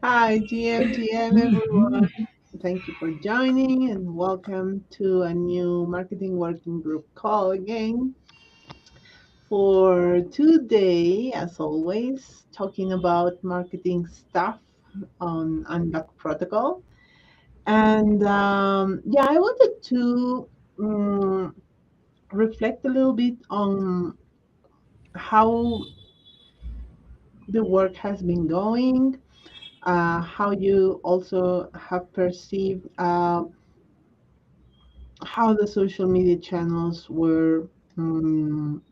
Hi, GM everyone. Thank you for joining and welcome to a new marketing working group call again. For today, as always, talking about marketing stuff on Unlock Protocol. And yeah, I wanted to reflect a little bit on how the work has been going, how you also have perceived how the social media channels um,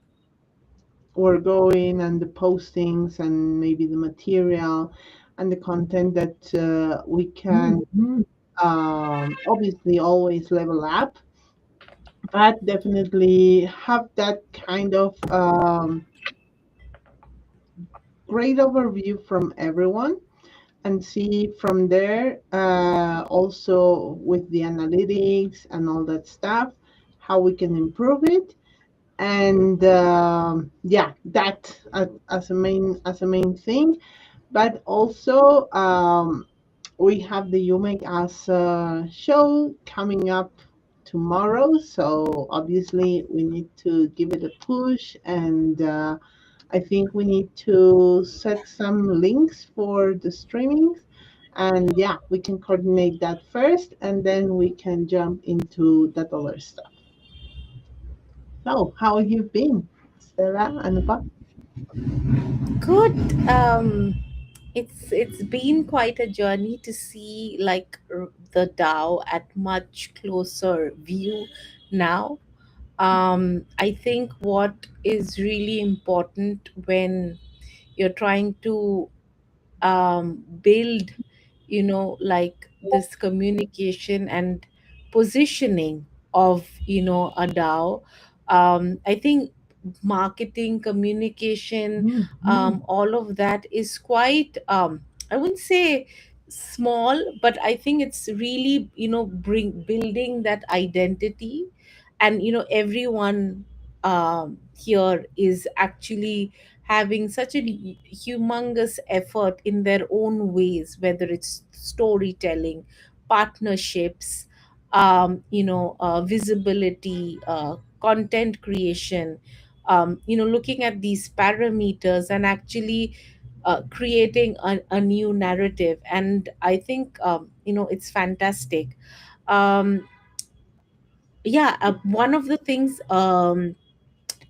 were going and the postings and maybe the material and the content that we can obviously always level up, but definitely have that kind of great overview from everyone and see from there also with the analytics and all that stuff how we can improve it. And yeah, that as a main thing. But also we have the You Make Us show coming up tomorrow, so obviously we need to give it a push. And I think we need to set some links for the streamings. And yeah, we can coordinate that first and then we can jump into that other stuff. So how have you been, Stella, Anupa? Good. It's been quite a journey to see the DAO at much closer view now. I think what is really important when you're trying to build, this communication and positioning of a DAO. I think marketing, communication, all of that is quite, I wouldn't say small, but I think it's really, bring building that identity. And everyone here is actually having such a humongous effort in their own ways, whether it's storytelling, partnerships, visibility, content creation, looking at these parameters and actually creating a new narrative. And I think, it's fantastic. um, yeah, one of the things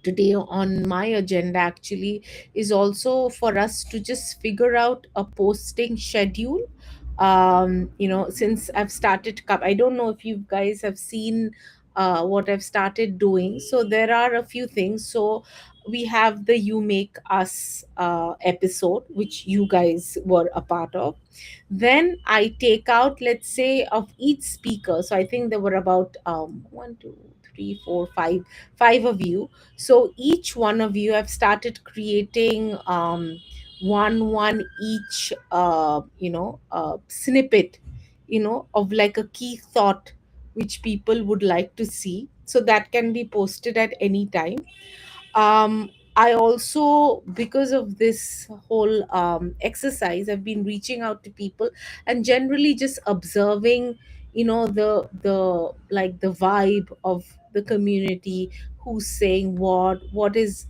today on my agenda actually is also for us to just figure out a posting schedule. Since I've started I don't know if you guys have seen what I've started doing. So there are a few things. So we have the You Make Us episode, which you guys were a part of. Then I take out, let's say, of each speaker. So I think there were about one, two, three, four, five of you. So each one of you have started creating one each snippet, of like a key thought which people would like to see, so that can be posted at any time. I also, because of this whole exercise, I've been reaching out to people and generally just observing, the vibe of the community, who's saying what is,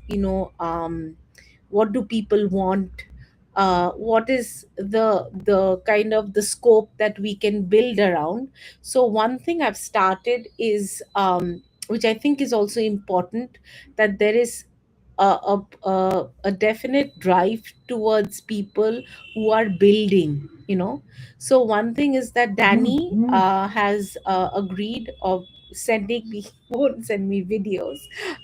what do people want, what is the kind of the scope that we can build around. So one thing I've started is, which I think is also important, that there is a definite drive towards people who are building. So one thing is that Danny has agreed of sending me won't send me videos,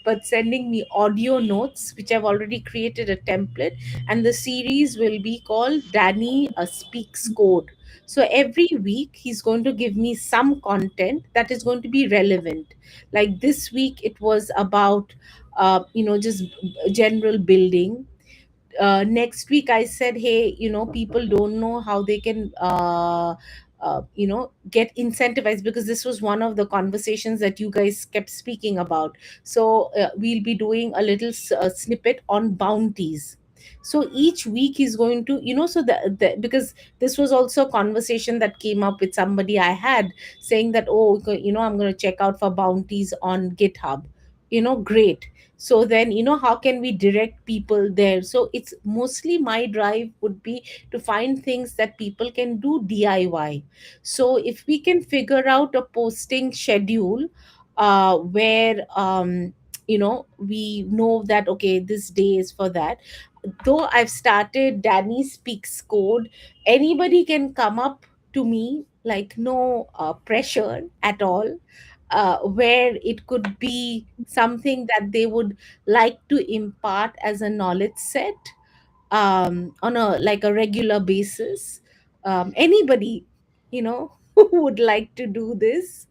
but sending me audio notes, which I've already created a template. And the series will be called Danny Speaks Code. So every week he's going to give me some content that is going to be relevant. Like this week it was about just general building. Next week I said, hey, people don't know how they can get incentivized, because this was one of the conversations that you guys kept speaking about. So we'll be doing a little snippet on bounties. So each week he's going to, so because this was also a conversation that came up with somebody I had, saying that, oh, I'm going to check out for bounties on GitHub. Great. So then, how can we direct people there? So it's mostly my drive would be to find things that people can do DIY. So if we can figure out a posting schedule, where we know that, okay, this day is for that. Though I've started Danny Speaks Code, anybody can come up to me, like, no pressure at all, where it could be something that they would like to impart as a knowledge set, on a like a regular basis. Anybody, who would like to do this.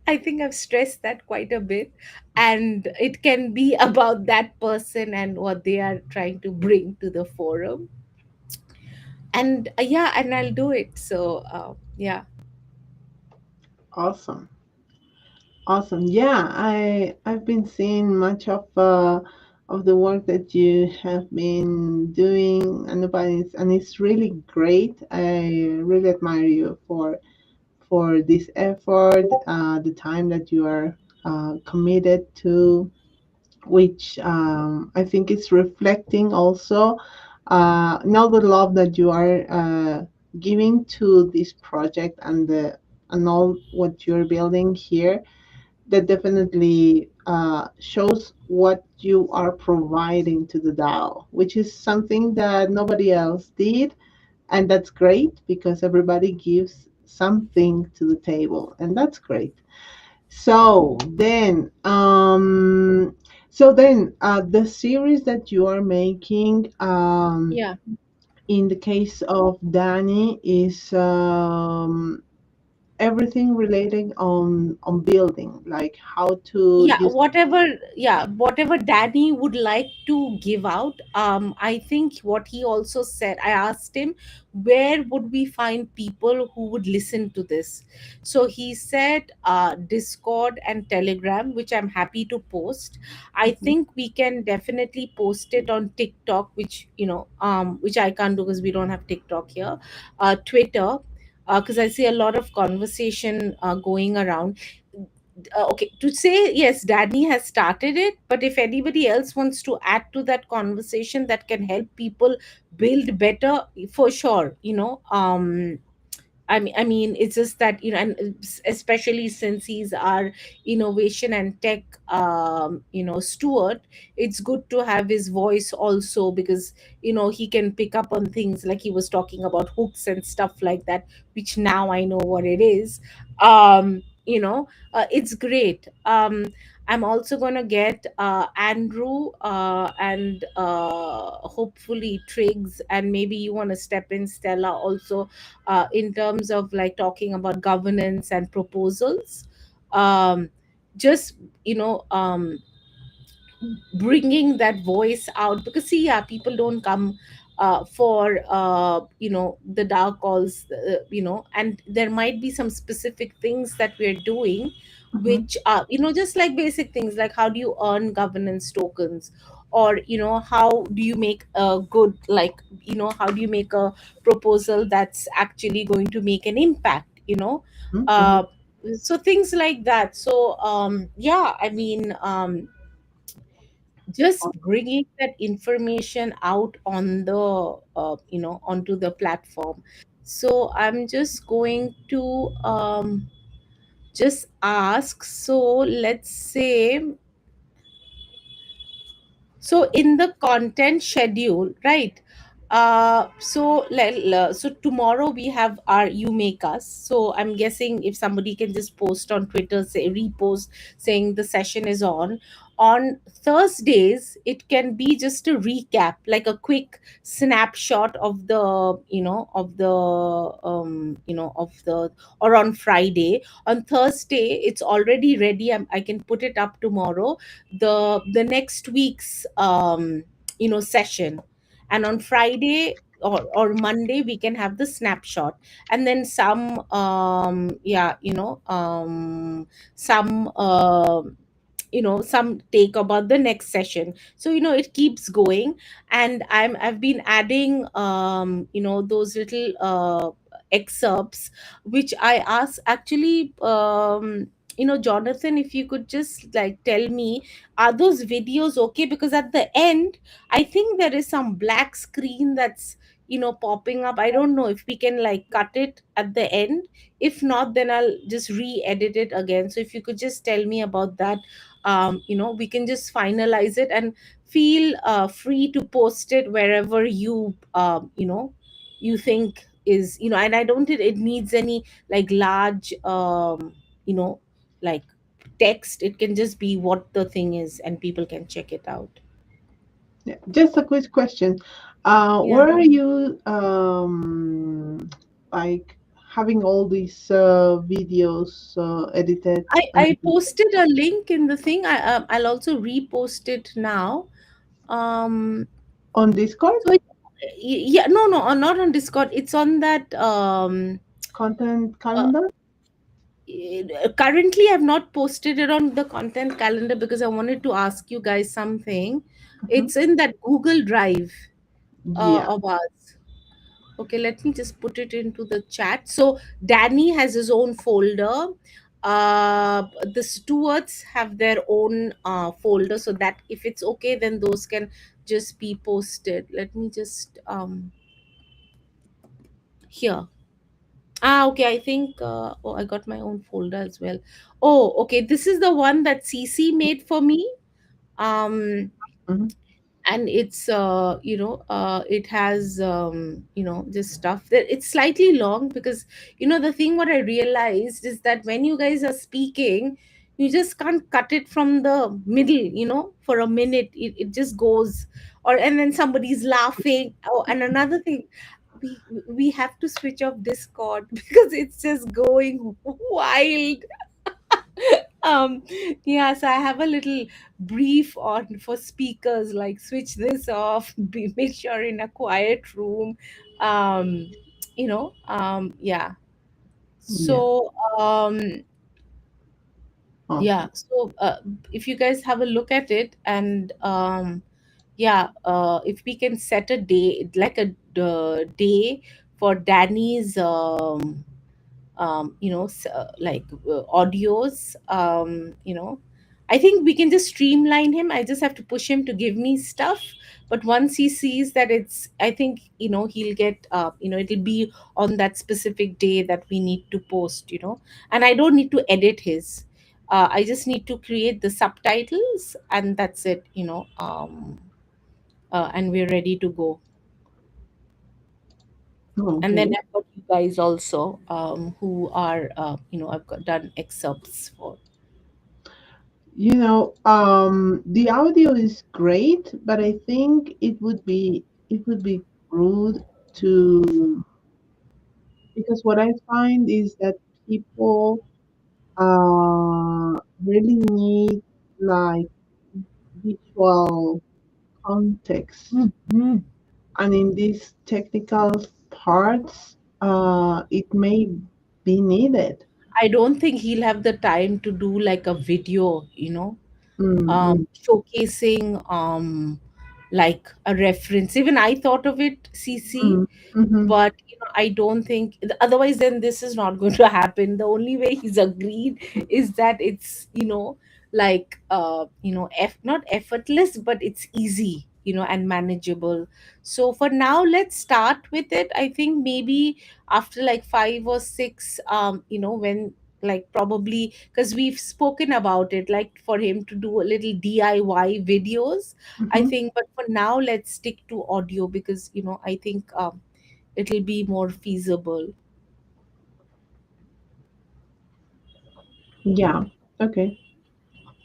I think I've stressed that quite a bit. And it can be about that person and what they are trying to bring to the forum. And yeah, and I'll do it. So, yeah. Awesome. Awesome. Yeah, I've been seeing much of the work that you have been doing, and it's really great. I really admire you for this effort, the time that you are committed to, which I think is reflecting also now the love that you are giving to this project and all what you're building here. That definitely shows what you are providing to the DAO, which is something that nobody else did. And that's great because everybody gives something to the table, and that's great. So then, the series that you are making, Yeah. in the case of Danny, is everything relating on building, like how to Yeah, use. whatever Danny would like to give out. I think what he also said, I asked him, where would we find people who would listen to this? So he said, Discord and Telegram, which I'm happy to post. I think we can definitely post it on TikTok, which, which I can't do because we don't have TikTok here. Twitter, because I see a lot of conversation going around. Okay, to say, yes, Danny has started it, but if anybody else wants to add to that conversation that can help people build better, for sure. I mean, it's just that, and especially since he's our innovation and tech, steward. It's good to have his voice also, because he can pick up on things, like he was talking about hooks and stuff like that, which now I know what it is. It's great. I'm also going to get Andrew, and hopefully Triggs, and maybe you want to step in, Stella, also, in terms of like talking about governance and proposals. um, just, you know um, bringing that voice out, because see, yeah, people don't come for the dark calls, and there might be some specific things that we're doing, Mhm. which are, just like basic things, like how do you earn governance tokens, or how do you make a good, like, how do you make a proposal that's actually going to make an impact, Mhm. uh, so things like that. So, yeah, I mean, just bringing that information out on the onto the platform. So I'm just going to just ask, so let's say, so in the content schedule, right? So tomorrow we have our You Make Us. So I'm guessing if somebody can just post on Twitter, say repost, saying the session is on Thursdays. It can be just a recap, like a quick snapshot of the of the, or on Friday. On Thursday it's already ready. I can put it up tomorrow, the next week's session. And on Friday or Monday we can have the snapshot, and then some some some take about the next session. So it keeps going. And I've been adding those little excerpts, which I ask actually. Jonathan, if you could just like tell me, are those videos okay? Because at the end, I think there is some black screen that's popping up. I don't know if we can like cut it at the end. If not, then I'll just re-edit it again. So if you could just tell me about that, we can just finalize it and feel free to post it wherever you think is, and I don't think it needs any like large you know like text. It can just be what the thing is and people can check it out. Yeah. Just a quick question. Yeah, Where are you like having all these videos edited and I posted a link in the thing. I'll also repost it now. um on Discord? so it, yeah, no, no, not on Discord. It's on that Content uh, calendar? currently I've not posted it on the content calendar because I wanted to ask you guys something. Mhm. It's in that Google Drive Yeah. of ours. Okay, let me just put it into the chat. So Danny has his own folder. The stewards have their own folder, so that if it's okay, then those can just be posted. Let me just here. Ah, okay. I think. Oh, I got my own folder as well. Oh, okay. This is the one that CC made for me. Um, Mhm. and it's it has this stuff that it's slightly long, because the thing what I realized is that when you guys are speaking, you just can't cut it from the middle, for a minute. It just goes, or and then somebody's laughing. Oh, and another thing, we have to switch off Discord because it's just going wild. um yeah, so I have a little brief on for speakers, like switch this off, make sure in a quiet room. Yeah. Yeah. So yeah, Awesome. so if you guys have a look at it, and yeah, if we can set a day, like a day for Danny's like audios. I think we can just streamline him. I just have to push him to give me stuff, but once he sees that it's, I think he'll get it'll be on that specific day that we need to post, and I don't need to edit his. I just need to create the subtitles, and that's it, and we're ready to go. And then Okay. I've got you guys also, who are I've got done excerpts for. The audio is great, but I think it would be rude to, because what I find is that people really need like visual context. Mhm. And in these technical parts, it may be needed. I don't think he'll have the time to do like a video, Mm-hmm. showcasing like a reference. Even I thought of it, CC, Mm-hmm. but I don't think, otherwise then this is not going to happen. The only way he's agreed is that it's like not effortless, but it's easy, and manageable. So for now, let's start with it. I think maybe after like 5 or 6, when, like, probably because we've spoken about it, like for him to do a little DIY videos, I Mm-hmm. think. But for now, let's stick to audio, because I think it'll be more feasible. Yeah. Okay.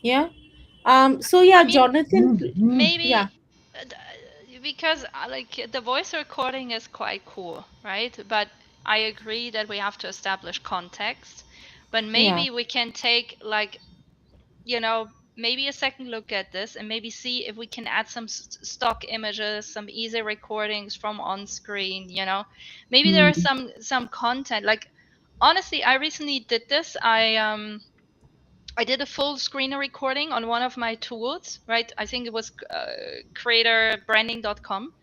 Yeah. So yeah, I mean, Jonathan. Yeah. maybe because like the voice recording is quite cool, right? But I agree that we have to establish context. But Yeah. maybe we can take like, you know, maybe a second look at this and maybe see if we can add some stock images, some easy recordings from on screen, you know. Maybe there is Mm. some content. Like honestly, I recently did this. I I did a full screen recording on one of my tools, right? I think it was creatorbranding.com.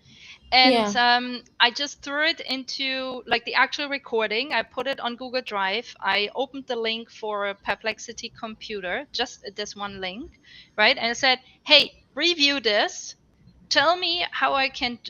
And Yeah. I just threw it into like the actual recording. I put it on Google Drive. I opened the link for a Perplexity computer, just this one link, right? And I said, hey, review this, tell me how I can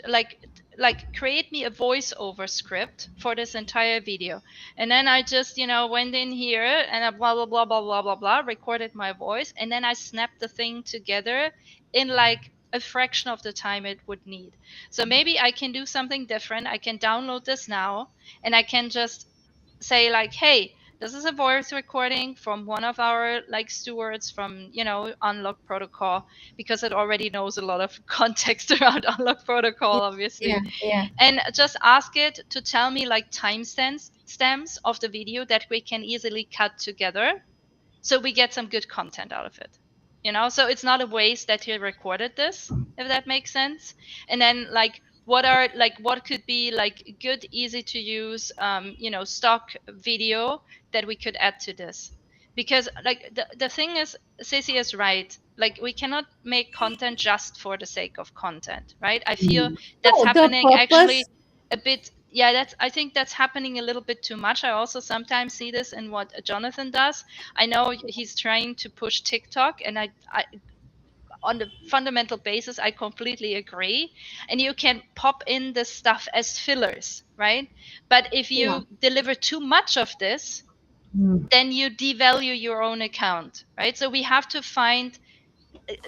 create me a voiceover script for this entire video. And then I just, went in here and I blah blah blah blah blah blah blah recorded my voice, and then I snapped the thing together in like a fraction of the time it would need. So maybe I can do something different. I can download this now and I can just say like, hey, this is a voice recording from one of our like stewards from unlock protocol, because it already knows a lot of context around unlock Yeah. protocol Yeah. obviously, Yeah. and just ask it to tell me like timestamps stamps of the video that we can easily cut together, so we get some good content out of it. So it's not a waste that he recorded this, if that makes sense. And then like what could be like good, easy to use stock video that we could add to this. Because like the thing is, Ceci is right, like we cannot make content just for the sake of content, right? I feel Mm. that's No, the happening actually purpose. a bit. Yeah, that's, I think that's happening a little bit too much. I also sometimes see this in what Jonathan does. I know he's trying to push TikTok, and I on the fundamental basis, I completely agree. And you can pop in this stuff as fillers, right? But if Yeah. you deliver too much of this, Mm. then you devalue your own account, right? So we have to find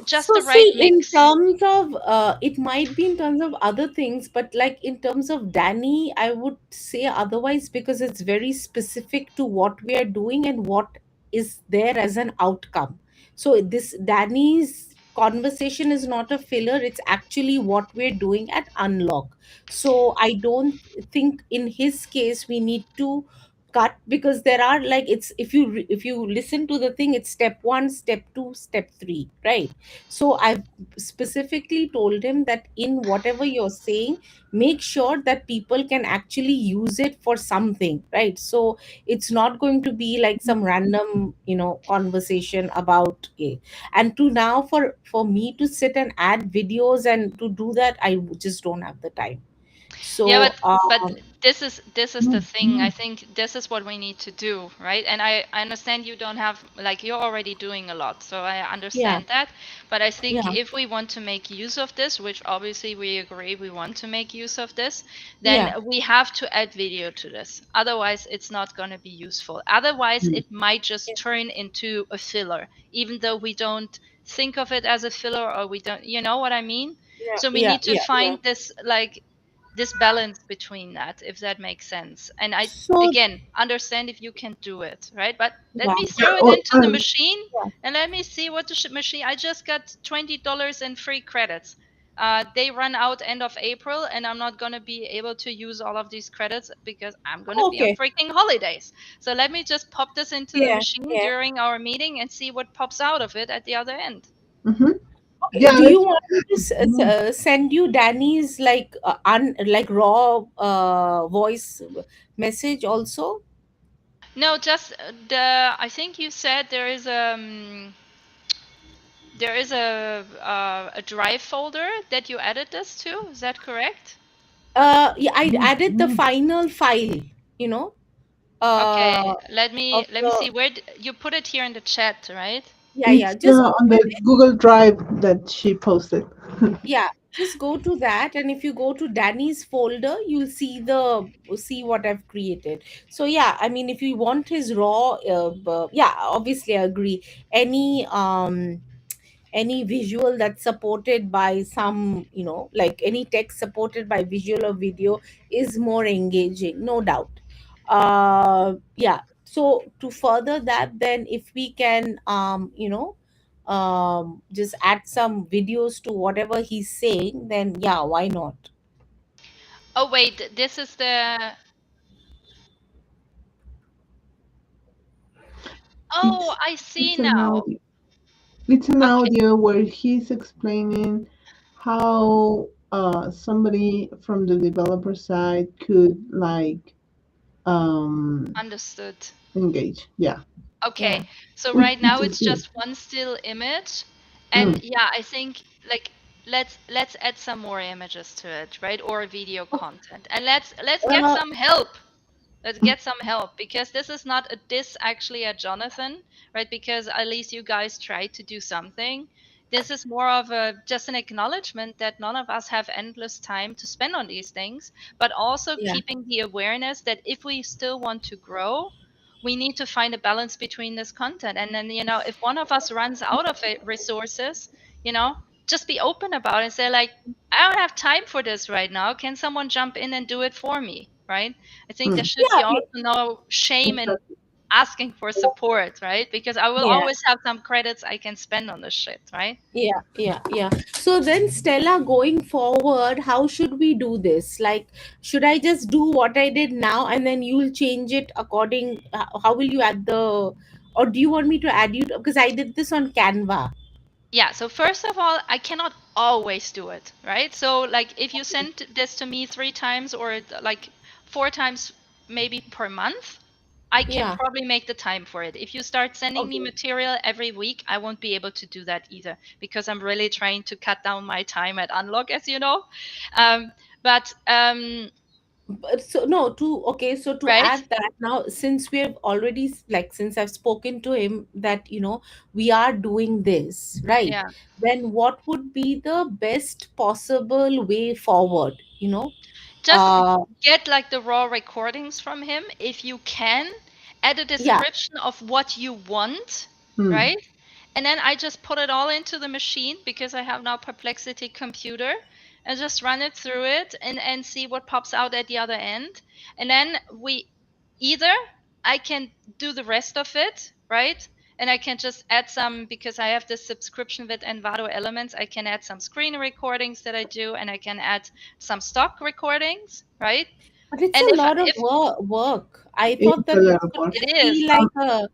just So the right see, in mix. terms of it might be in terms of other things, but like in terms of Danny, I would say otherwise because it's very specific to what we are doing and what is there as an outcome. So this Danny's conversation is not a filler; it's actually what we're doing at Unlock. So I don't think in his case we need to cut, because there are like, it's if you listen to the thing, it's step 1, step 2, step 3, right? So I've specifically told him that in whatever you're saying, make sure that people can actually use it for something, right? So it's not going to be like some random, conversation about it. And to now, for me to sit and add videos and to do that, I just don't have the time. Yeah, So but this is the Mm. thing. I Mm. think this is what we need to do, right? And I understand you don't have, like, you're already doing a lot, so I yeah, understand that. But I think yeah, if we want to make use of this, which obviously we agree we want to make use of this, then yeah, we have to add video to this. Otherwise, it's not going to be useful. Otherwise, Mm. it might just yeah, turn into a filler, even though we don't think of it as a filler, or we don't, you know what I mean? yeah, So we yeah, need to yeah, yeah. find this like this balance between that, if that makes sense. And I, So again, understand if you can do it, right? But let yeah, me Yeah, throw it or, into the machine yeah. and let me see what the machine. I just got $20 in free credits. They run out end of April, and I'm not gonna be able to use all of these credits because I'm gonna be on Okay. freaking holidays. So let me just pop this into the Yeah, machine yeah. during our meeting and see what pops out of it at the other end. mhm. Okay. Yeah, Do you let's. want me to Mhm. send you Danny's like like raw voice message also? No, just I think you said there is a drive folder that you added this to. Is that correct? Yeah, I Mm. added the Mm. final file, you know, uh, Okay, let me of let me the, see where you put it here in the chat, right? yeah, yeah. It's Just on the Google Drive that she posted. yeah, just go to that, and if you go to Danny's folder, you'll see what I've created. So yeah, I mean, if you want his raw, yeah, obviously I agree. Any visual that's supported by some, like any text supported by visual or video is more engaging, no doubt. Yeah, so to further that, then if we can, just add some videos to whatever he's saying, then yeah, why not? Oh wait, this is the. Oh, It's I see it's an now. audio. It's an Okay, audio where he's explaining how somebody from the developer side could like um understood. engage. Yeah. Yeah. Okay, so right which now is it's good. just one still image, and Mm. yeah, I think like let's add some more images to it, right? Or video content, and let's get Uh, some help. Let's get some help because this is not a diss actually at Jonathan, right? Because at least you guys tried to do something. This is more of a just an acknowledgement that none of us have endless time to spend on these things, but also yeah. keeping the awareness that if we still want to grow, we need to find a balance between this content. And then, if one of us runs out of it, resources, you know, just be open about it and say, like, I don't have time for this right now. Can someone jump in and do it for me? Right? I think there Mm. should be Yeah. also no shame in Exactly. asking for support, right? Because I will Yeah. always have some credits I can spend on this shit, right? Yeah, yeah, yeah. So then, Stella, going forward, how should we do this? Like, should I just do what I did now and then you'll change it according? How will you add the, or do you want me to add you? Because I did this on Canva. Yeah, so first of all, I cannot always do it, right? So like if you send this to me 3 times or like 4 times maybe per month, I can Yeah. probably make the time for it. If you start sending me Okay. material every week, I won't be able to do that either because I'm really trying to cut down my time at Unlock, as you know. But But so no, to okay, so to right? add that now, since we have already like since I've spoken to him that we are doing this, right? Yeah. Then what would be the best possible way forward? Just Uh get like the raw recordings from him if you can. Add a yeah, description of what you want, Mm. right? And then I just put it all into the machine because I have now Perplexity computer and just run it through it and see what pops out at the other end. And then we either I can do the rest of it, right? And I can just add some because I have this subscription with Envato Elements. I can add some screen recordings that I do, and I can add some stock recordings, right? but it's And a if lot of if work. I It's thought that a this lot of would work. it just is, be like a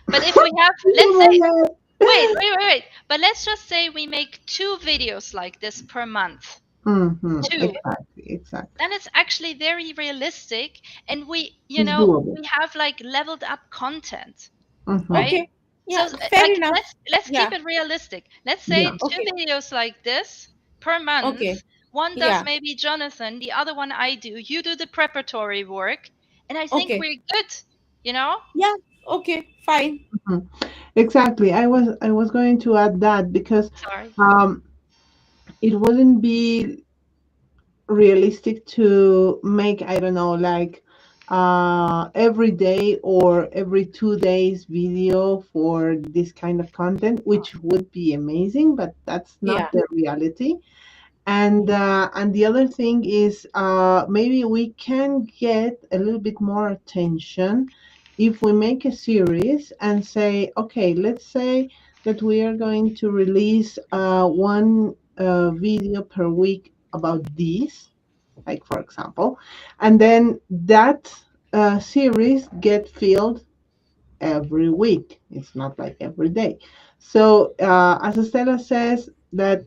but if we have, let's Oh say, my wait, but let's just say we make 2 videos like this per month, God. Hmm. two, Exactly. Exactly. then it's actually very realistic, and It's doable. we have like leveled up content, Hmm. right? okay. So Yeah, fair like enough. let's keep Yeah. it realistic. Let's say Yeah. two Okay. videos like this per month. Okay. One does Yeah. maybe Jonathan, the other one I do. You do the preparatory work, and I think Okay. we're good. You know? Yeah. Okay. Fine. Mhm. Exactly. I was going to add that because Sorry. um, it wouldn't be realistic to make, I don't know, like every day or every 2 days video for this kind of content, which would be amazing, but that's not Yeah. the reality. And the other thing is maybe we can get a little bit more attention if we make a series and say, okay, let's say that we are going to release one video per week about this, like for example, and then that series get filled every week. It's not like every day. So as Estela says, that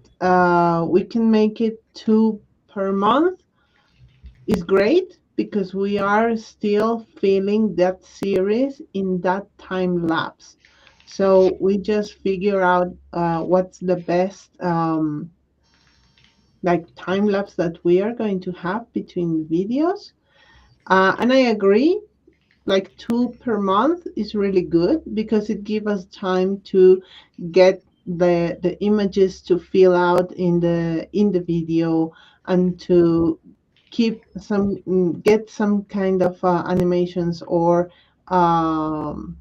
we can make it two per month is great because we are still feeling that series in that time lapse. So we just figure out what's the best like time lapse that we are going to have between videos. And I agree, like two per month is really good because it gives us time to get the images to fill out in the video and to keep some get some kind of animations or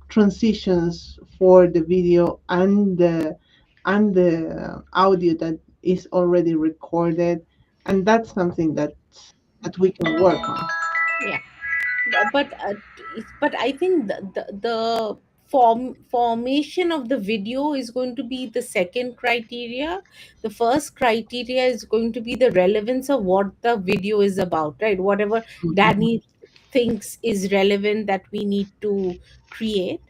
transitions for the video and the audio that is already recorded, and that's something that we can work on. Yeah. But I think the formation of the video is going to be the second criteria. The first criteria is going to be the relevance of what the video is about, right? Whatever Mhm. Danny thinks is relevant that we need to create.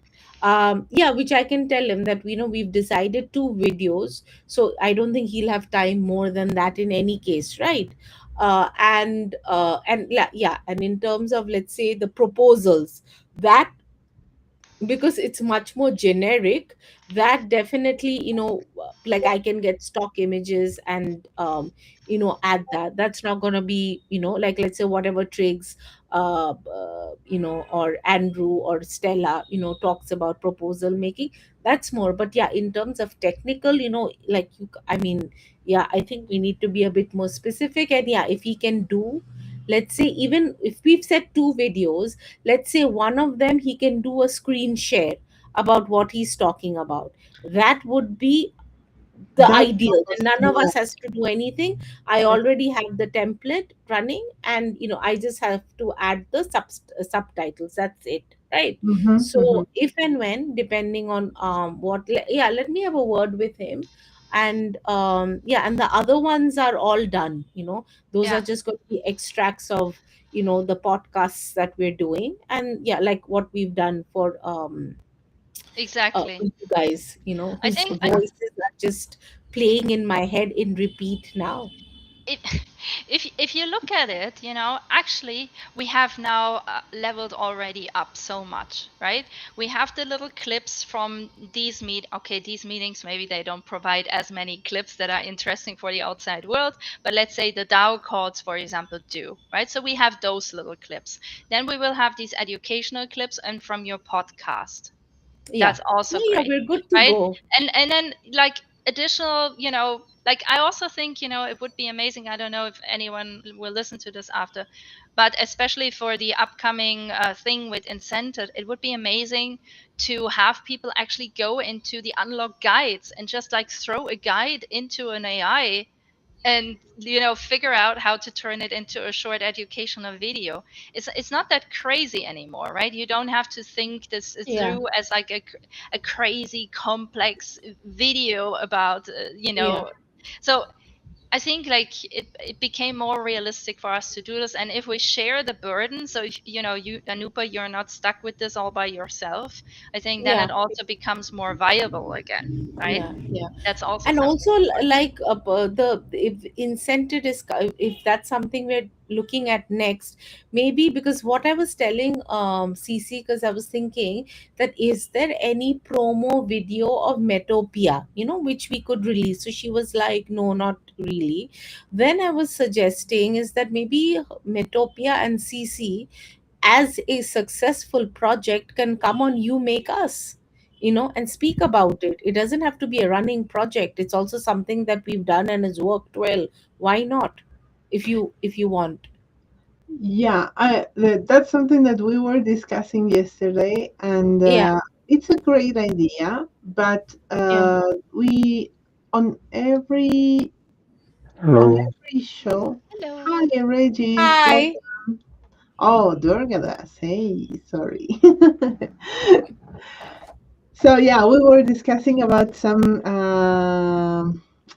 Yeah, which I can tell him that we've decided 2 videos, so I don't think he'll have time more than that in any case, right? And yeah, yeah, and in terms of, let's say, the proposals, that because it's much more generic. That definitely, like I can get stock images and add that. That's not going to be, like, let's say whatever Triggs or Andrew or Stella talks about proposal making. That's more. But yeah, in terms of technical, like I mean, yeah, I think we need to be a bit more specific. And yeah, if he can do, let's say, even if we've set two videos, let's say one of them he can do a screen share about what he's talking about. That would be the That's ideal. almost, And none of yeah. us has to do anything. I already have the template running, and I just have to add the subtitles. That's it, right? Mm-hmm, mm-hmm. So if and when, depending on yeah, let me have a word with him. And yeah, and the other ones are all done. Those are Yeah, just going to be extracts of the podcasts that we're doing. And yeah, like what we've done for exactly. you guys, I whose think voices are just playing in my head in repeat now. if if you look at it, actually we have now leveled already up so much, right? We have the little clips from these meetings. Maybe they don't provide as many clips that are interesting for the outside world, but let's say the DAO calls, for example, do, right? So we have those little clips. Then we will have these educational clips and from your podcast. Yeah. That's also Yeah, yeah, great, we're good to right? go. And then like additional, like I also think, it would be amazing. I don't know if anyone will listen to this after, but especially for the upcoming thing with incentive, it would be amazing to have people actually go into the unlock guides and just like throw a guide into an AI and figure out how to turn it into a short educational video. It's not that crazy anymore, right? You don't have to think this Yeah, through as like a crazy complex video about yeah, so I think like it became more realistic for us to do this. And if we share the burden, so if, you Anupa, you're not stuck with this all by yourself, I think then yeah, it also becomes more viable again, right? yeah, yeah. That's also And something also important. like the if incentive is if that's something we're looking at next, maybe. Because what I was telling CC, because I was thinking that is there any promo video of Metopia, which we could release. So she was like, no, not really. Then I was suggesting is that maybe Metopia and CC, as a successful project, can come on You Make Us, and speak about it. It doesn't have to be a running project. It's also something that we've done and has worked well. Why not? If you want. Yeah, that's something that we were discussing yesterday, and Yeah, it's a great idea. But yeah. we on every on Hello. every show. Hello. Hi, Reggie. Hi. Oh, Durgadas. Hey, sorry. So yeah, we were discussing about some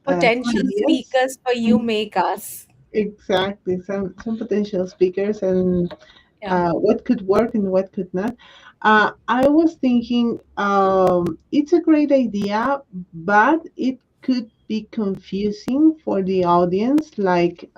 Potential ideas. speakers for You Make Us. Exactly, some potential speakers and Yeah. what could work and what could not. I was thinking it's a great idea, but it could be confusing for the audience. Like,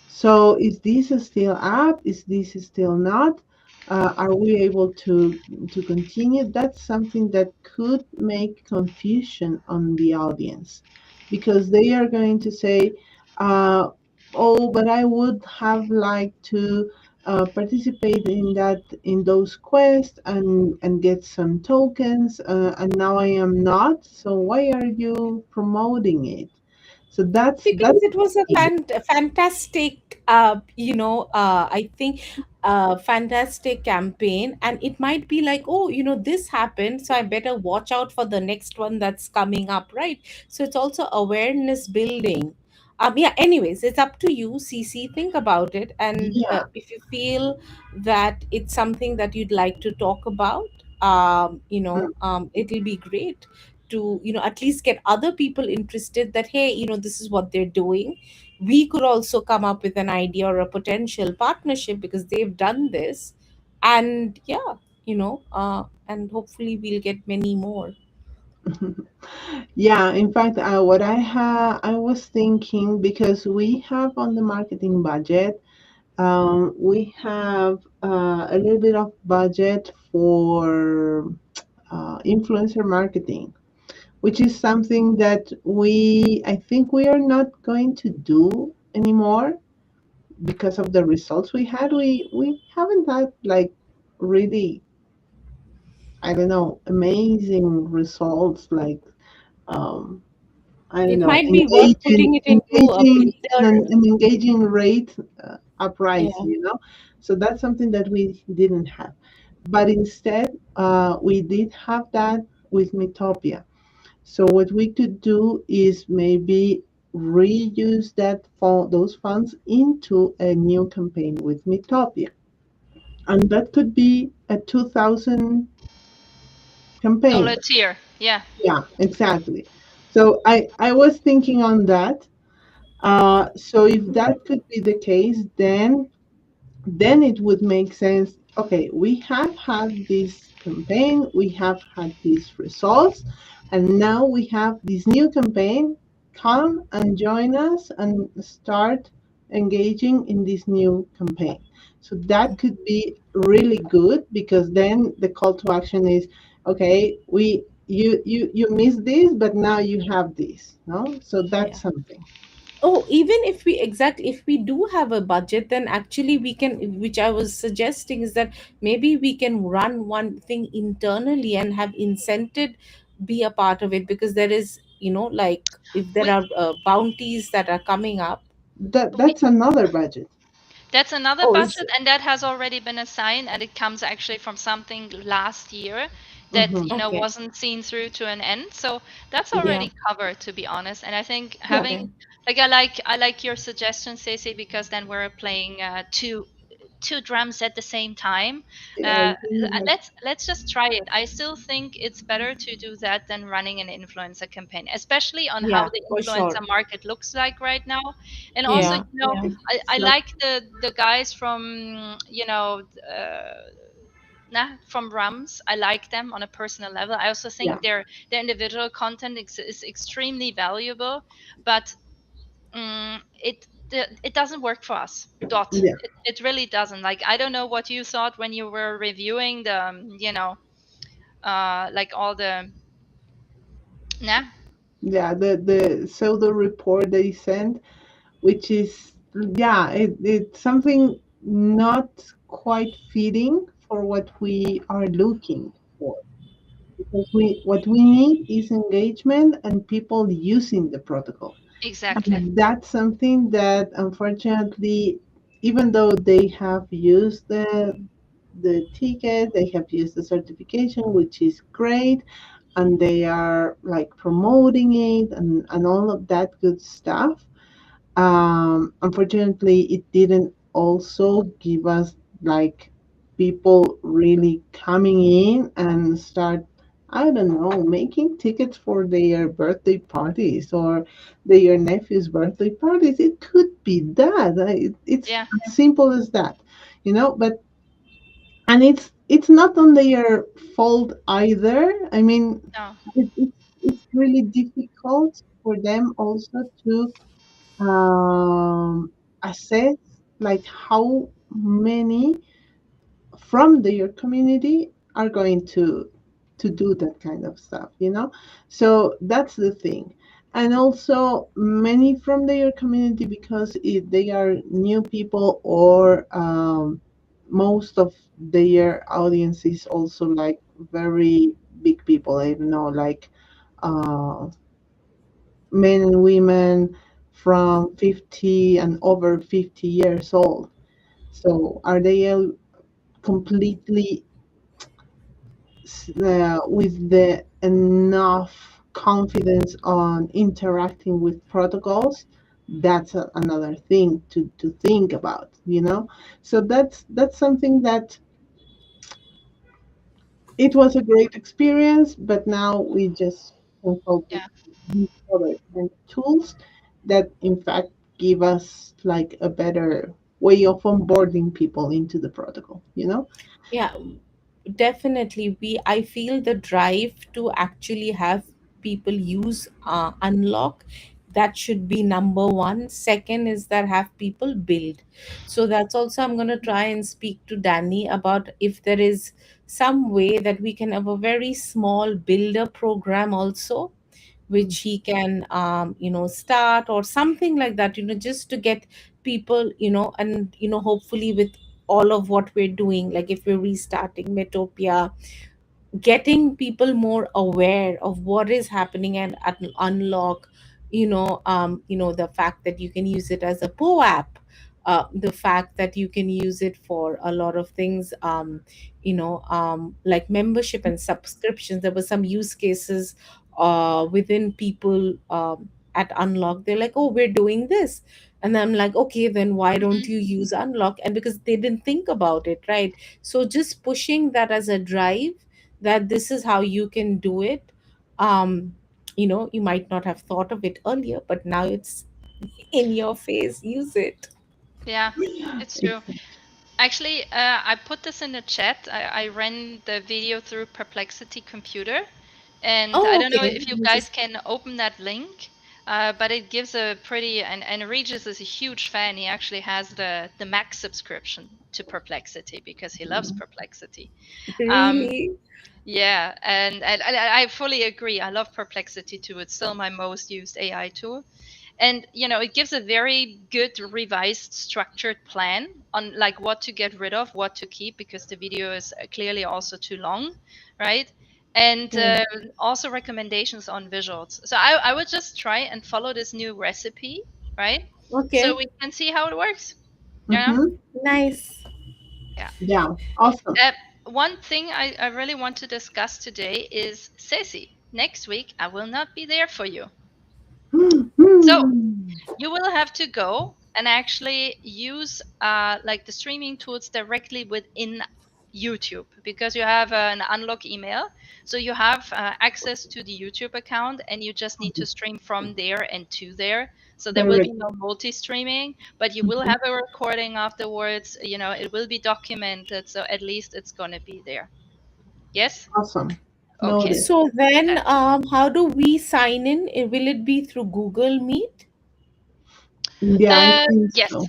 so is this still up? Is this still not? Are we able to continue? That's something that could make confusion on the audience because they are going to say, uh, "Oh, but I would have liked to participate in those quests and get some tokens, and now I am not. So why are you promoting it?" So Because that's it was a the fantastic I think fantastic campaign. And it might be like, oh, this happened, so I better watch out for the next one that's coming up, right? So it's also awareness building. Yeah, anyways, it's up to you, CC. Think about it. And yeah. if you feel that it's something that you'd like to talk about, it'll be great to at least get other people interested, that hey, this is what they're doing. We could also come up with an idea or a potential partnership because they've done this. And yeah, and hopefully we'll get many more. Yeah, in fact, I was thinking because we have on the marketing budget We have a little bit of budget for influencer marketing, which is something that I think we are not going to do anymore because of the results we had. We haven't had like really, I don't know, amazing results like um, I don't It know, might be worth putting it into a filter. an engaging rate uprise, Yeah. you know. So that's something that we didn't have. But instead, we did have that with Metopia. So what we could do is maybe reuse those funds into a new campaign with Metopia. And that could be a 2000 campaign. Dollar tier. Yeah. Yeah, exactly. So I was thinking on that. So if that could be the case, then it would make sense. Okay, we have had this campaign, we have had these results, and now we have this new campaign. Come and join us and start engaging in this new campaign. So that could be really good because then the call to action is okay, you missed this, but now you have this, no? So Yeah. that's something. Oh, even if we exactly, if we do have a budget, then actually we can, which I was suggesting is that maybe we can run one thing internally and have incented be a part of it, because there is, like, if there We, are bounties that are coming up. we That's another budget. That's another Oh, is budget, and that has already been assigned, and it comes actually from something last year that Hmm. okay. wasn't seen through to an end. So that's Yeah. Yeah. already covered, to be honest. And I think Yeah. having Okay. like I like your suggestion, Stacey, because then we're playing two drums at the same time. Yeah, Uh, you have, let's just try it. I still think it's better to do that than running an influencer campaign, especially on how Yeah, the for sure. influencer market looks like right now. And also, Yeah. Yeah. I it's not, like the guys from from Rums. I like them on a personal level. I also yeah, think their individual content is extremely valuable, but it doesn't work for us. Dot. yeah, It really doesn't. Like I don't know what you thought when you were reviewing the like all the nah. yeah. The pseudo report they sent, which is, yeah, it's something not quite fitting for what we are looking for. Because what we need is engagement and people using the protocol. Exactly. And that's something that unfortunately, even though they have used the ticket, they have used the certification, which is great, and they are like promoting it and all of that good stuff. Unfortunately, it didn't also give us like people really coming in and start, I don't know, making tickets for their birthday parties or their nephew's birthday parties. It could be that. It's Yeah. as simple as that, you know. But and it's not on their fault either. I mean, No. it's really difficult for them also to assess like how many from their community are going to do that kind of stuff, you know. So that's the thing. And also many from their community, because they are new people, or most of their audience is also like very big people, I don't know, like uh, men and women from 50 and over 50 years old. So are they completely with the enough confidence on interacting with protocols? That's another thing to think about, you know. So that's something that it was a great experience, but now we just can focus Yeah. on these other kind of tools that, in fact, give us like a better way of onboarding people into the protocol. You know? Yeah, definitely. I feel the drive to actually have people use Unlock, that should be number one. Second is that have people build. So that's also I'm going to try and speak to Danny about if there is some way that we can have a very small builder program also, which he can start or something like that, just to get people, and hopefully with all of what we're doing, like if we're restarting Metopia, getting people more aware of what is happening and unlock, the fact that you can use it as a app, the fact that you can use it for a lot of things, like membership and subscriptions. There were some use cases within people at unlock. They're like, oh, we're doing this, and I'm like, okay, then why don't Mhm. you use unlock? And because they didn't think about it, right? So just pushing that as a drive, that this is how you can do it. um you might not have thought of it earlier, but now it's in your face. Use it. Yeah, it's true. Exactly. Actually, I put this in the chat. I ran the video through Perplexity Computer, and I Oh, don't know okay. if you You guys just can open that link, but it gives a pretty, and Regis is a huge fan. He actually has the Max subscription to Perplexity because he loves Perplexity. Um, really. yeah, and I fully agree. I love Perplexity too. It's still my most used AI tool. And it gives a very good revised structured plan on like what to get rid of, what to keep, because the video is clearly also too long, right? And Hmm. also recommendations on visuals. So I would just try and follow this new recipe, right? So Okay. we can see how it works. Yeah. Mm-hmm. Nice. Yeah. Yeah, awesome. uh, One thing I really want to discuss today is Ceci. Next week I will not be there for you, so Mhm. you will have to go and actually use like the streaming tools directly within YouTube, because you have an unlock email. So you have access to the YouTube account, and you just need to stream from there and to there. So there will be Directly. no multi-streaming, but you will Mhm. have a recording afterwards. It will be documented, so at least it's going to be there. Yes? Awesome. Okay. Noted. So then, Fantastic. how do we sign in? Will it be through Google Meet? Yeah, I think Yes. so.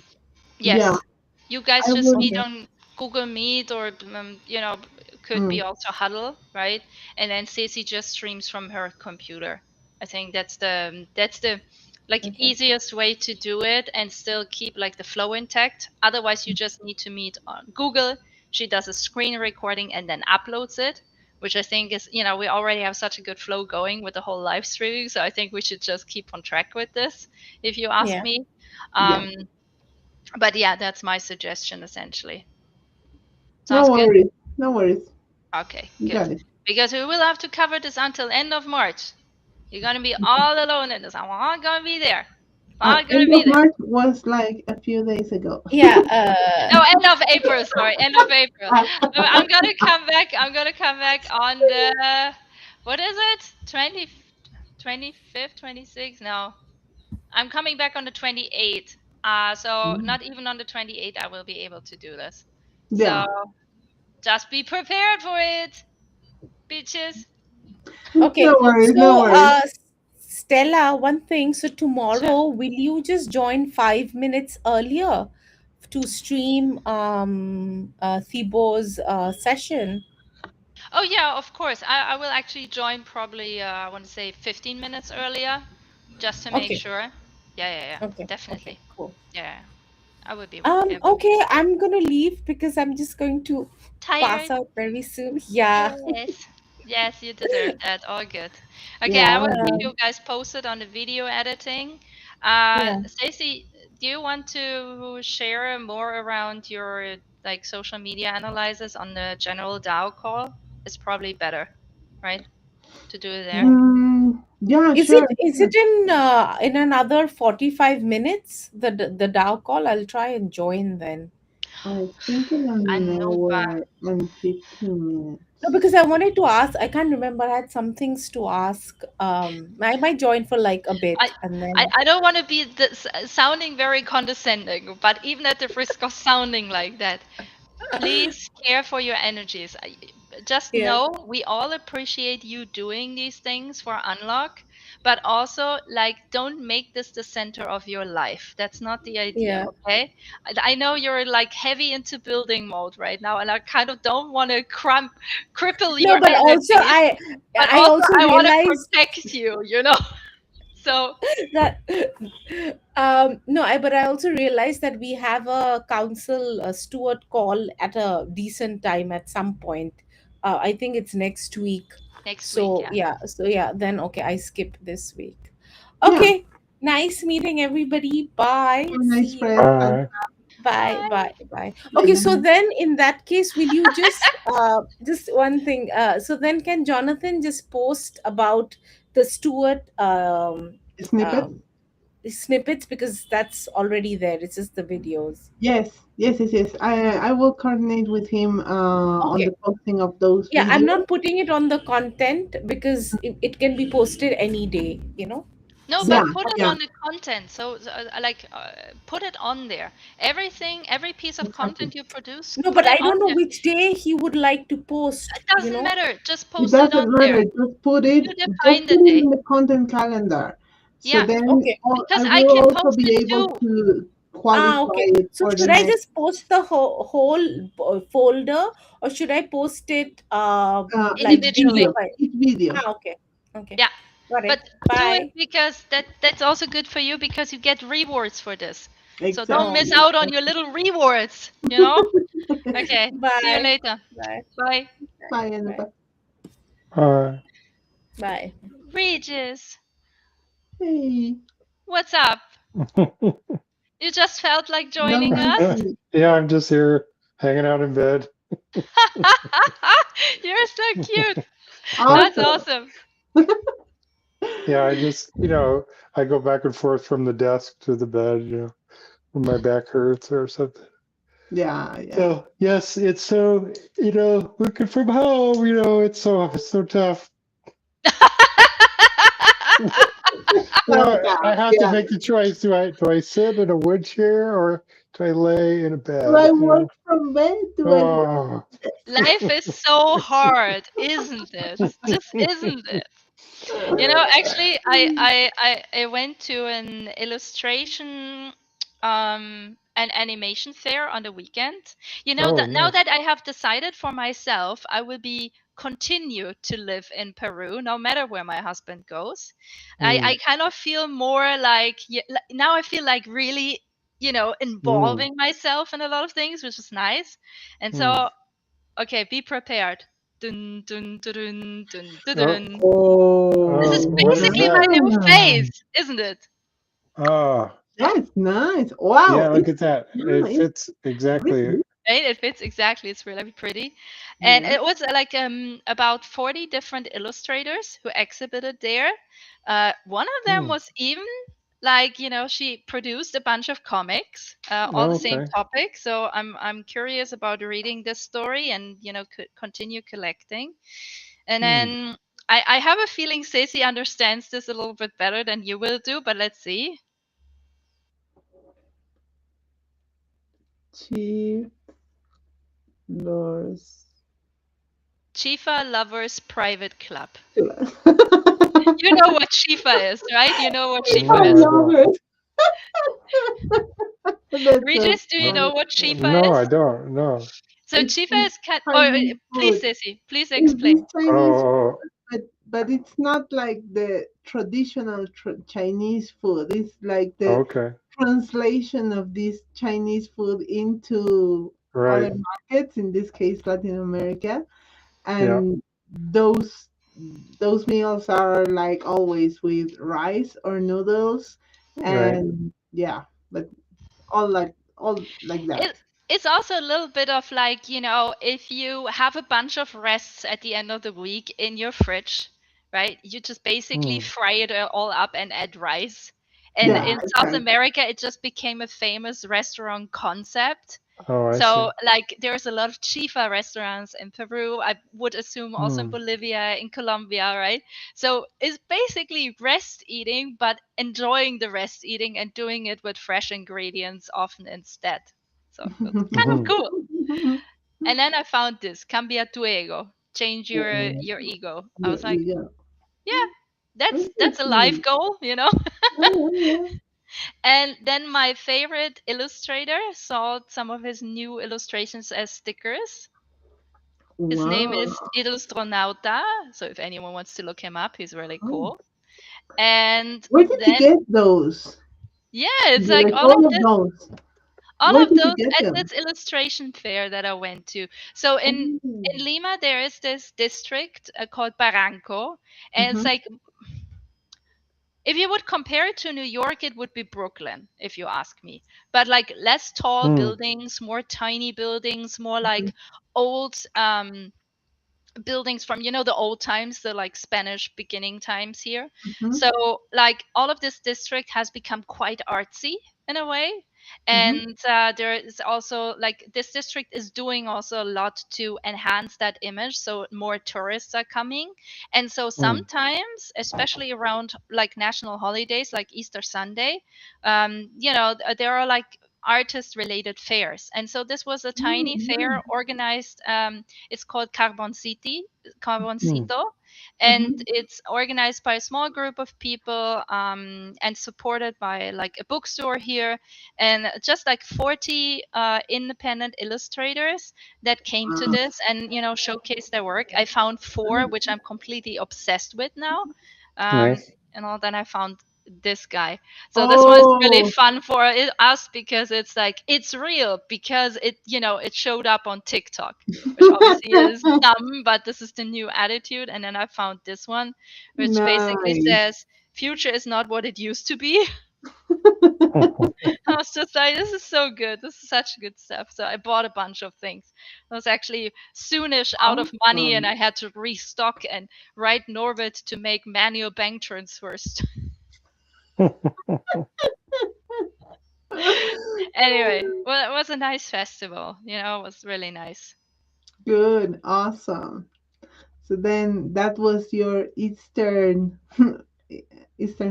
Yeah, Yes, you guys I just will. meet Okay. on Google Meet, or could be Mm, also Huddle, right? And then Ceci just streams from her computer. I think that's the like Okay. easiest way to do it and still keep like the flow intact. Otherwise, you just need to meet on Google. She does a screen recording and then uploads it, which I think is, we already have such a good flow going with the whole live streaming. So I think we should just keep on track with this, if you ask Yeah. me. yeah. Um, but yeah, that's my suggestion essentially. No Sounds good? worries. No worries. Okay, You good. got it. Because we will have to cover this until end of March. You're gonna be all alone in this. I'm not gonna be there. I'm not gonna End be of there. March was like a few days ago. Yeah. No, end of April. Sorry, end of April. I'm gonna come back. I'm gonna come back on the, what is it? 25th, 26th? No, I'm coming back on the 28th. So Mm. not even on the 28th I will be able to do this. Yeah. So just be prepared for it, bitches. Okay. No worries. No So, worries. Stella, one thing. So Sure. tomorrow, will you just join 5 minutes earlier to stream Thibaut's session? Oh yeah, of course. I will actually join probably I want to say 15 minutes earlier, just to make Okay. sure. Yeah. Okay. Okay. Definitely. Cool. Yeah. I would be it would be Okay, great. I'm gonna leave because I'm just going to pass Tired? out very soon. Yeah. Yes. Yes, you deserve that. All good. Okay, Yeah, I will all keep good. you guys posted on the video editing. Yeah. Stacey, do you want to share more around your like social media analysis on the general DAO call? It's probably better, right? To do it there. Yeah, Is it sure, is sure. it in another 45 minutes, the DAO call? I'll try and join then. I think in an Anupa. hour and 15 No, minutes. because I wanted to ask. I can't remember. I had some things to ask. I might join for like a I, bit and I, then I don't want to be sounding very condescending, but even at the risk of sounding like that, please care for your energies. Just yeah. know we all appreciate you doing these things for Unlock, but also like don't make this the center of your life. That's not the idea, Yeah. okay? I know you're like heavy into building mode right now, and I kind of don't want to cripple No, your but also energy, but I also also I want to realized protect you, you know. So that no, but I also realized that we have a council steward call at a decent time at some point. I think it's next week. next week, So yeah. yeah, then okay, I skip this week. Yeah. Okay, nice meeting everybody. Bye. Have a nice See you. friend. Bye, Bye. bye, bye. Okay, so Bye. then in that case, will you just one thing? So then can Jonathan just post about the Stewart Snippet. snippets, because that's already there. It's just the videos. Yes, yes, yes, yes. I will coordinate with him on Okay. the posting of those Yeah, I'm videos. not putting it on the content because it can be posted any day, you know? No, Yeah, but So, put it yeah, on the content. Like, put it on there. Everything, every piece of exactly. content you produce, no, put but it I on don't know there. which day he would like to post, It you doesn't know? matter. Just It post it on doesn't there. matter. You Just define put the it day. in the content calendar. So Yeah, then Okay. because I I will can also post be it able too. to Ah, qualify okay. it So for the should I next just post the whole folder, or should I post it like each video Individually. video. by? Each video. Ah, okay. Okay. Yeah, Got but it. do it Bye. because that's also good for you because you get rewards for this. So don't Oh, miss Exactly. out on your Exactly. little rewards. You know. Okay. See you bye. later. Bye. Bye. Bye. Bye, Bye. Annabelle. Bye. Regis, Hey, what's up? You just felt like long joining no us? see. Yeah, I'm just here hanging out in bed. You're so cute. That's Awesome. awesome. Yeah, I just, I go back and forth from the desk to the bed, when my back hurts or something. Yeah, yeah. So, yes, it's so, working from home, it's so tough. No I doubt. have to Yeah. make the choice. Do I sit in a wood chair or do I lay in a Do I bed, work from bed? Do I work Oh. Life is so hard, isn't it? Just isn't it? You know, actually, I went to an illustration, an animation fair on the weekend. You know Oh, that now nice. that I have decided for myself, I will be continue to live in Peru, no matter where my husband goes. I Mm, kind of feel more like now I feel like really, mm, involving myself in a lot of things, which is nice. And mm. so, okay, be prepared. Dun, dun, dun, dun, dun, dun, Oh, dun. This is Oh, what is basically my that? new nice. face, isn't it? Ah, That's nice. Wow, yeah, look it's at that. It nice. fits exactly. Really? Right? It fits exactly. It's really pretty. And Yeah. it was like about 40 different illustrators who exhibited there. One of them Hmm. was even like, she produced a bunch of comics, all the same Okay. topic. So I'm curious about reading this story and, continue collecting. And Hmm. then I have a feeling Stacey understands this a little bit better than you will do, but let's see. Chief Lors. Chifa Lovers Private Club. I You know what Chifa is, right? You know what Chifa No, is. I love don't. it. That's so Regis, do you No, know funny. what Chifa no, is? I don't. No. So It's Chifa this is cat. Oh, Chinese please, food. Ceci, please It's this explain. Chinese food, Oh, but it's not like the traditional Chinese food. It's like the okay. translation of this Chinese food into other Right. markets, in this case Latin America, Yeah. and those those meals are like always with rice or noodles, Right. and yeah, but all like It that. it's also a little bit of like, if you have a bunch of rests at the end of the week in your fridge, right? You just basically Hmm. fry it all up and add rice. And Yeah, in South exactly. America, it just became a famous restaurant concept. Oh, I see. So, like, there's a lot of chifa restaurants in Peru. I would assume also in Hmm. Bolivia, in Colombia, right? So it's basically rest eating, but enjoying the rest eating and doing it with fresh ingredients often instead. So that's kind of Hmm. cool. And then I found this, cambia tu ego, change your Hmm. ego. I There was like, you go. yeah, That's a life Interesting. goal, you know. Oh, yeah. And then my favorite illustrator sold some of his new illustrations as stickers. His name is Wow. Illustronauta. So if anyone wants to look him up, he's really cool. And Where did you then get those? yeah, it's like Like all of those. all Where of did you those get at them? this illustration fair that I went to. So Oh. in Lima there is this district called Barranco, and it's Mm-hmm. like if you would compare it to New York, it would be Brooklyn, if you ask me. But like less tall Mm. buildings, more tiny buildings, more like old buildings from the old times, the like Spanish beginning times here. Mm-hmm. So like all of this district has become quite artsy in a way. Mm-hmm. And there is also like this district is doing also a lot to enhance that image, so more tourists are coming. And so Mm. sometimes, especially around like national holidays like Easter Sunday, there are like artist related fairs. And so this was a tiny fair Mm-hmm. organized, it's called Mm. Carboncito, and Mm-hmm. it's organized by a small group of people, and supported by like a bookstore here, and just like 40 independent illustrators that came to Wow. this and showcased their work. I found four, which I'm completely obsessed with now, Nice. and all. Then I found this guy, so this was really Oh, fun for us because it's like it's real because it showed up on TikTok, which obviously is dumb, but this is the new attitude. And then I found this one, which basically nice. says, "Future is not what it used to be." I was just like, this is so good. This is such good stuff. So I bought a bunch of things. I was actually soonish out of money and Awesome. I had to restock and write Norbert to make manual bank transfers. Anyway, well, it was a nice festival. It was really nice. Good. Awesome. So then that was your Eastern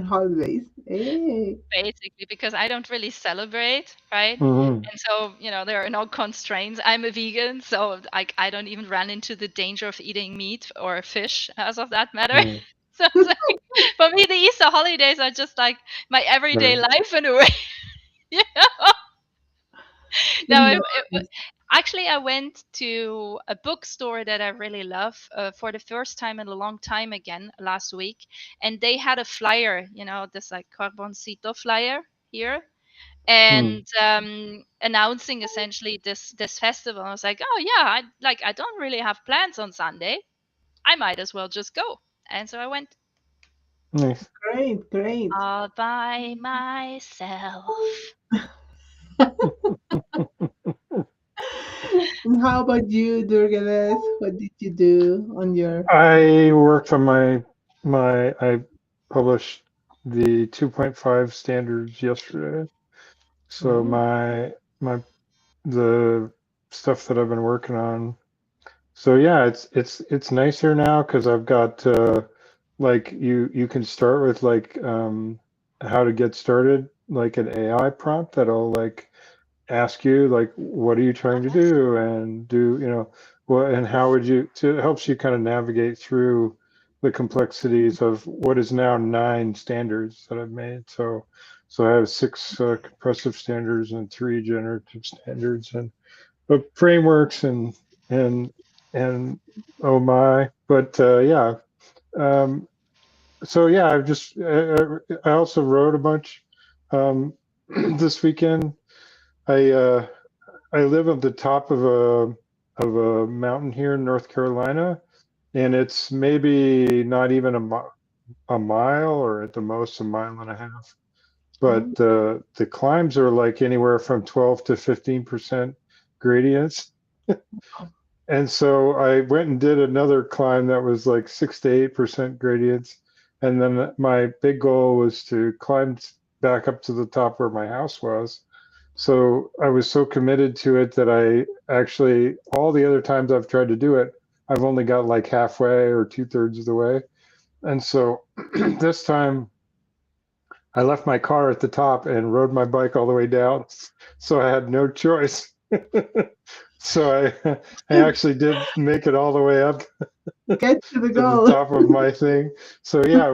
holidays. Hey. Basically, because I don't really celebrate, right? Mhm. And so, there are no constraints. I'm a vegan, so I don't even run into the danger of eating meat or fish as of that matter. Mm. So it's like, for me, the Easter holidays are just like my everyday Right. life in a way. you know? No, Nice. actually, I went to a bookstore that I really love for the first time in a long time again last week, and they had a flyer, this like Carboncito flyer here, Mm. and announcing essentially this festival. I was like, oh yeah, I don't really have plans on Sunday. I might as well just go. And so I went Nice. Great, great. all by myself. And how about you, Durgades? What did you do on your I worked on I published the 2.5 standards yesterday. So oh, my the stuff that I've been working on. So yeah, it's nicer now because I've got like you can start with like how to get started, like an AI prompt that'll like ask you like what are you trying to do and do what and how would you to it helps you kind of navigate through the complexities of what is now 9 standards that I've made. So I have 6 compressive standards and 3 generative standards and frameworks and and oh my, but yeah. Um, so yeah, I also wrote a bunch um, this weekend. I I live at the top of a mountain here in North Carolina, and it's maybe not even a mile, or at the most a mile and a half. oh, But the climbs are like anywhere from 12 to 15% gradients. And so I went and did another climb that was like 6 to 8% gradients. And then my big goal was to climb back up to the top where my house was. So I was so committed to it that I actually, all the other times I've tried to do it, I've only got like halfway or 2/3 of the way. And so this time I left my car at the top and rode my bike all the way down. So I had no choice So I actually did make it all the way up Get to the to the goal. top of my thing. So yeah, it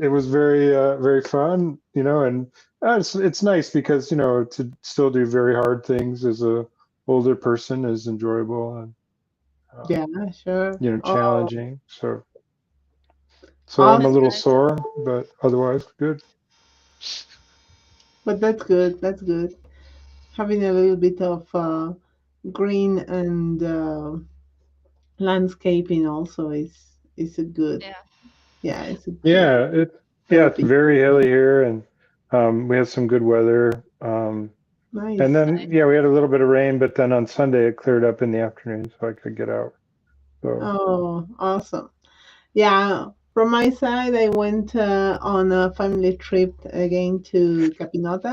was very very fun, and it's nice because to still do very hard things as a older person is enjoyable and Yeah, sure. Oh, challenging. So I'm a awesome. That's little nice. sore, but otherwise good. But that's good. That's good. Having a little bit of green and landscaping also is a good. Yeah. Yeah, it's a good Yeah, it's therapy. very hilly here, and we had some good weather. And Nice. then, yeah, we had a little bit of rain, but then on Sunday it cleared up in the afternoon, so I could get out. So, Oh, awesome. Yeah, from my side, I went on a family trip again to Capinota.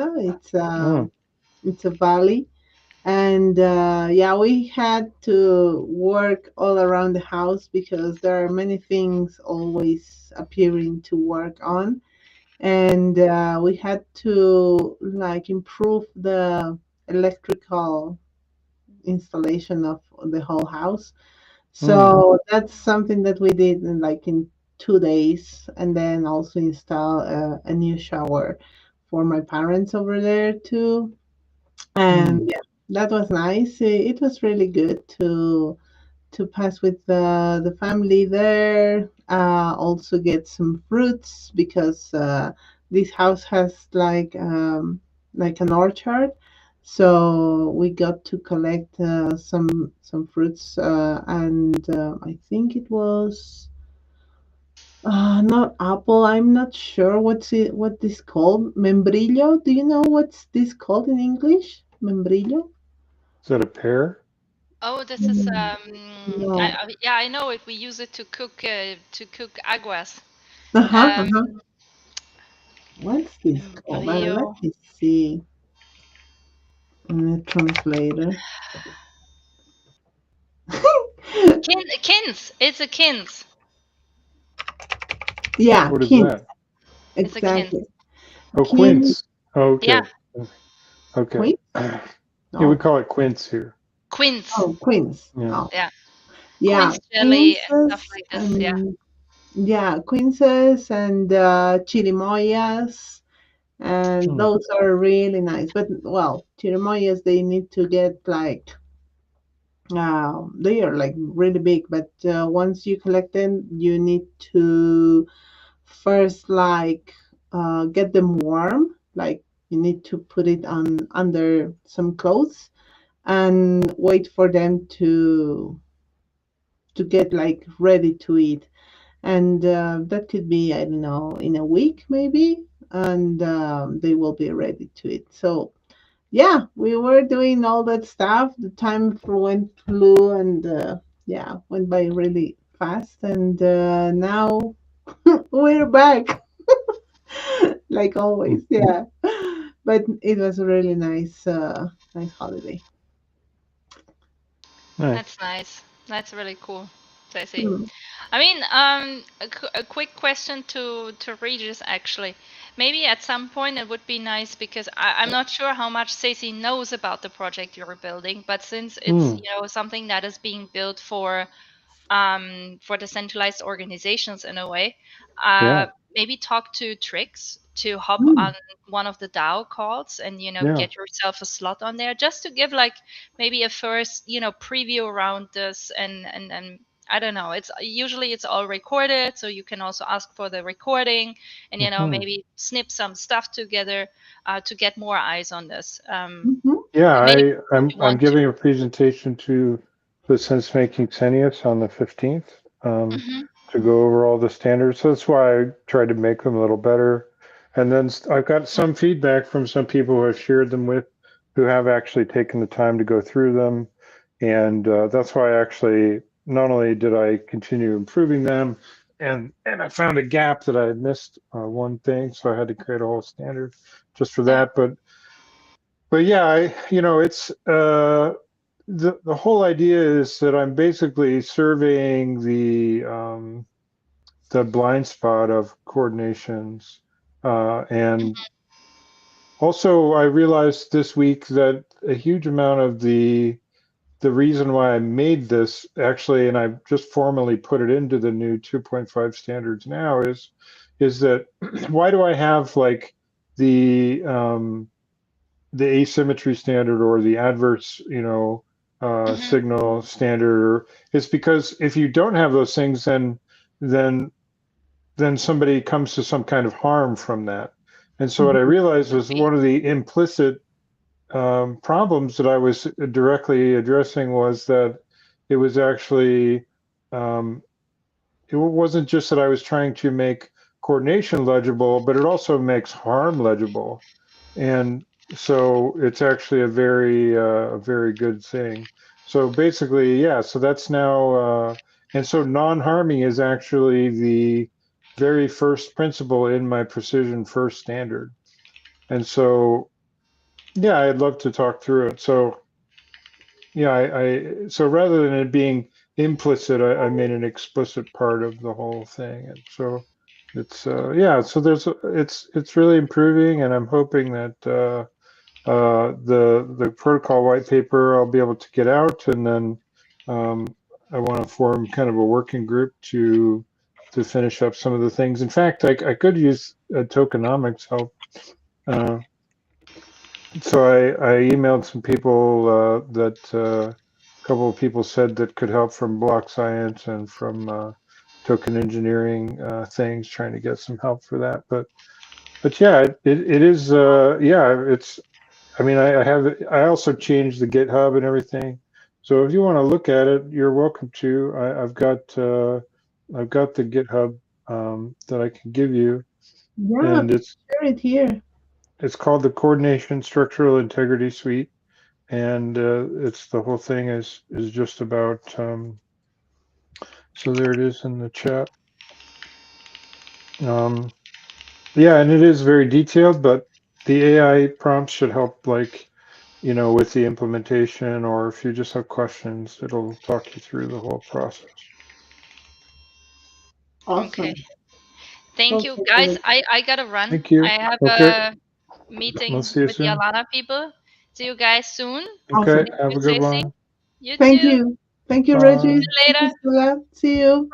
mm, It's a valley, and yeah, we had to work all around the house because there are many things always appearing to work on, and we had to like improve the electrical installation of the whole house. mm, So that's something that we did in like in 2 days, and then also install a new shower for my parents over there too. And mm, yeah, that was nice. It was really good to pass with the family there. Also get some fruits because this house has like an orchard. So we got to collect some fruits, and I think it was not apple. I'm not sure what this called. Membrillo. Do you know what's this called in English? Membrillo? is that a pear? Oh, this is Mm, no. yeah, I know it. We use it to cook aguas. Uh huh. Uh Um, huh. What's this called? Let Brio. me see in the translator. Kins. It's a kins. Yeah, What is quince. that? It's a kins. Exactly. Oh, Quince. quince. Oh, Yeah, okay. Okay. Quince? Yeah, we No. call it quince here. quince. Oh, quince. Yeah. Oh, Yeah, yeah. quince jelly and stuff Quinces like this. Yeah, and yeah, quinces and chirimoyas, and Mm, those are really nice. But well, chirimoyas they need to get like they are like really big. But once you collect them, you need to first like get them warm, like you need to put it on under some clothes and wait for them to get like ready to eat, and that could be, I don't know, in a week maybe, and they will be ready to eat. So yeah, we were doing all that stuff. The time went flew, and yeah, went by really fast, and now we're back. Like mm. always, yeah. But it was a really nice holiday. Nice. that's nice. That's really cool, Stacy. Hmm. I mean, a quick question to Regis actually. Maybe at some point it would be nice because I'm not sure how much Stacey knows about the project you're building, but since it's Mm, something that is being built for decentralized organizations in a way, yeah. maybe talk to Trix to hop Hmm. on one of the DAO calls and Yeah. get yourself a slot on there just to give like maybe a first preview around this and I don't know. It's all recorded, so you can also ask for the recording and Hmm. maybe snip some stuff together to get more eyes on this. Hmm. Yeah, Maybe I'm you I'm want to. giving a presentation to the Sense Making Xenius on the 15th, Hmm. to go over all the standards. So that's why I tried to make them a little better. And then I've got some feedback from some people who I've shared them with who have actually taken the time to go through them. And that's why actually not only did I continue improving them, and I found a gap that I had missed one thing, so I had to create a whole standard just for Yeah. that. But yeah, it's the whole idea is that I'm basically surveying the blind spot of coordinations, and also I realized this week that a huge amount of the the reason why I made this actually, and I've just formally put it into the new 2.5 standards now, is that why do I have like the the asymmetry standard or the adverse, Mhm. signal standard? It's because if you don't have those things, then then somebody comes to some kind of harm from that. And so what I realized was Right. one of the implicit problems that I was directly addressing was that it was actually um, it wasn't just that I was trying to make coordination legible, but it also makes harm legible. And so it's actually a very good thing. So basically, yeah, so that's now, and so non-harming is actually the very first principle in my precision first standard. And so, yeah, I'd love to talk through it. So, yeah, so rather than it being implicit, I made an explicit part of the whole thing. And so it's, yeah, so it's really improving, and I'm hoping that, the protocol white paper I'll be able to get out, and then um, I want to form kind of a working group to finish up some of the things. In fact, I could use tokenomics help. Uh, so I emailed some people that a couple of people said that could help from block science and from token engineering things, trying to get some help for that. But yeah, it is yeah, it's, I mean, I also changed the GitHub and everything. So if you want to look at it, you're welcome to. I've got the GitHub that I can give you, Yeah, and share it here. it's called the Coordination Structural Integrity Suite, and it's the whole thing is just about. So there it is in the chat. Um, yeah, and it is very detailed, but the AI prompts should help, like, with the implementation, or if you just have questions, it'll talk you through the whole process. Okay. Awesome. Thank So you, guys. cool. I gotta run. Thank you. I have Okay, a we'll meeting see you with the soon. Alana people. See you guys soon. Okay, Awesome. Thank have you, a good Tracy. one. You Thank too. you. Thank you, See Bye. Reggie. you Thank you, later. Stella. See you.